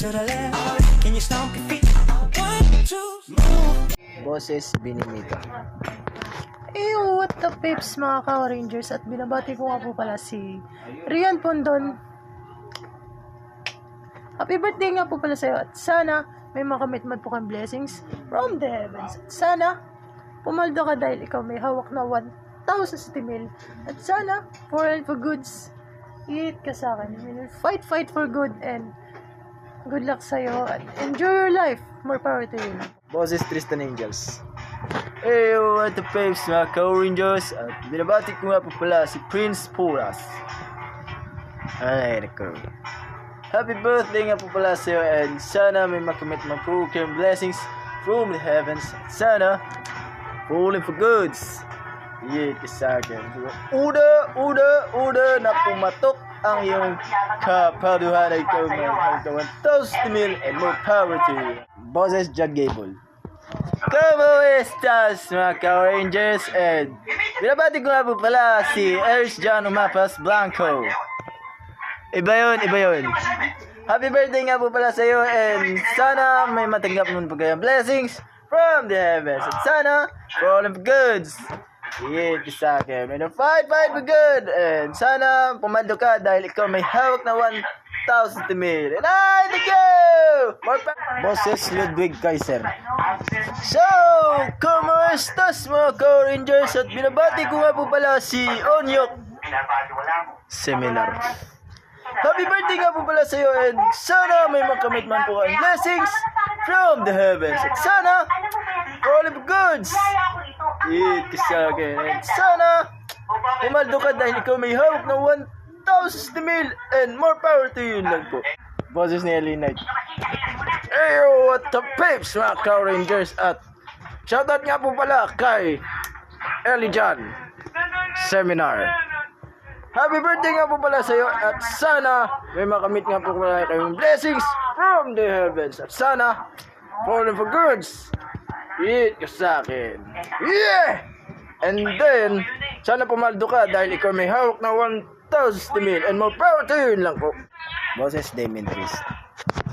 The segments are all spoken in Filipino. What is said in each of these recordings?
to the left. Can you stomp your feet? 1, 2, move. Boses Binimito. What the peeps mga ka-Rangers, at binabati ko nga po pala si Rian Pondon. Happy birthday nga po pala sa'yo, at sana may makamit-mat po kang blessings from the heavens. At sana pumaldo ka dahil ikaw may hawak na 1,000 mil. At sana for and for goods, eat ka sa akin. Fight for good, and good luck sa'yo at enjoy your life. More power to you. Boses Tristan Angels. Hey, what the peeps mga ka-Rangers, at binabati ko nga po pala si Prince Puras. Ay, naku. Happy birthday nga po pala sa'yo, and sana may makamit man po kayong blessings from the heavens. At sana falling for goods. Yay, kasakin. Uda na pumatok ang iyong kapaduhan ay ikaw may hanggang 1,000 mil and more power to you. Boses Jug Gable. Como estas mga ka-Rangers, and binabati ko nga po pala si Ers John Umapas Blanco. Iba yun. Happy birthday nga po pala sa iyo, and sana may matanggap mo po kayong blessings from the heavens. At sana for all of the goods. Hit sa akin. And fight for good. And sana pumando ka dahil ikaw may hawak na 1,000 mil. And I thank you! Boses Ludwig Kaiser. So, como estas mga ka-Rangers, at binabati ko nga po pala si Onyok Seminar. Happy birthday nga po pala sa iyo, and sana may makamit man po ang blessings from the heavens. At sana for all of the goods. Hit ka sa akin. And sana pumaldo ka dahil ikaw may hawak na 1,000 mil and more power to you lang po. Boses ni Ellie Knight. Hey, what the peeps mga ka-Rangers, at shoutout nga po pala kay Ellie John Seminar. Happy birthday nga po pala sa iyo, at sana may makamit nga po pala kayong blessings from the heavens. At sana falling for goods. Hit ka sa akin. Yeah! And then, sana pumaldo ka dahil ikaw may hawak na 1,000 mil and more power to you lang po. Boses Damien Trist.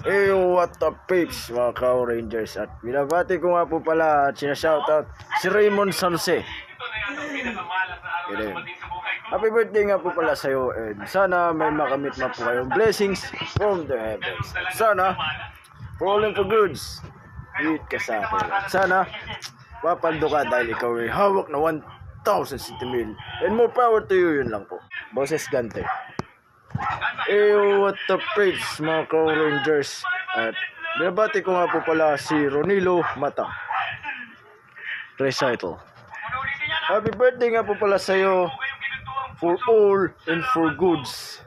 Hey, what the peeps mga ka-Rangers, at binabati ko nga po pala at sinashoutout si Raymond Sanse. Happy birthday nga po pala sa iyo, and sana may makamit na po kayong blessings from the heavens. Sana falling for goods. Hit ka sa akin. Sana papaldo ka dahil ikaw ay hawak na 1,000 mil and more power to you, yun lang po. Boses Gante. What the peeps mga ka-Rangers, at binabati ko nga po pala si Ronilo Mata Recital. Happy birthday nga po pala sa iyo, for all and for goods.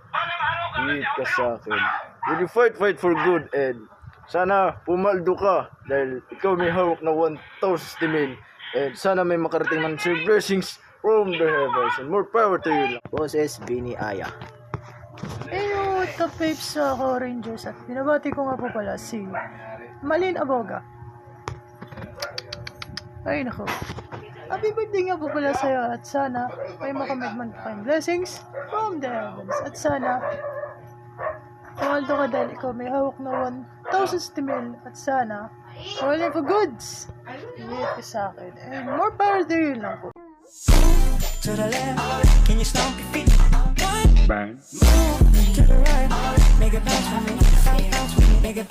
Hit ka sa akin. Will you fight for good, and sana pumaldo ka dahil ikaw may hawak na 1,000 mil, and sana may makarating man sa blessings from the heavens and more power to you. Boses Bini Aya. What the peeps sa ka-Rangers, at binabati ko nga po pala si Malin Aboga. Ay nako. Happy birthday nga po pala sa'yo, at sana may makamit man po kayong blessings from the heavens. At sana pumaldo ka dahil ikaw may hawak na 1,000 mil, at sana falling for goods. Hit ka sa akin and more power to you lang po. To the left. Can you stomp your feet? 1, Bang. move to the right. Make it bounce for me. Bounce for me. Make it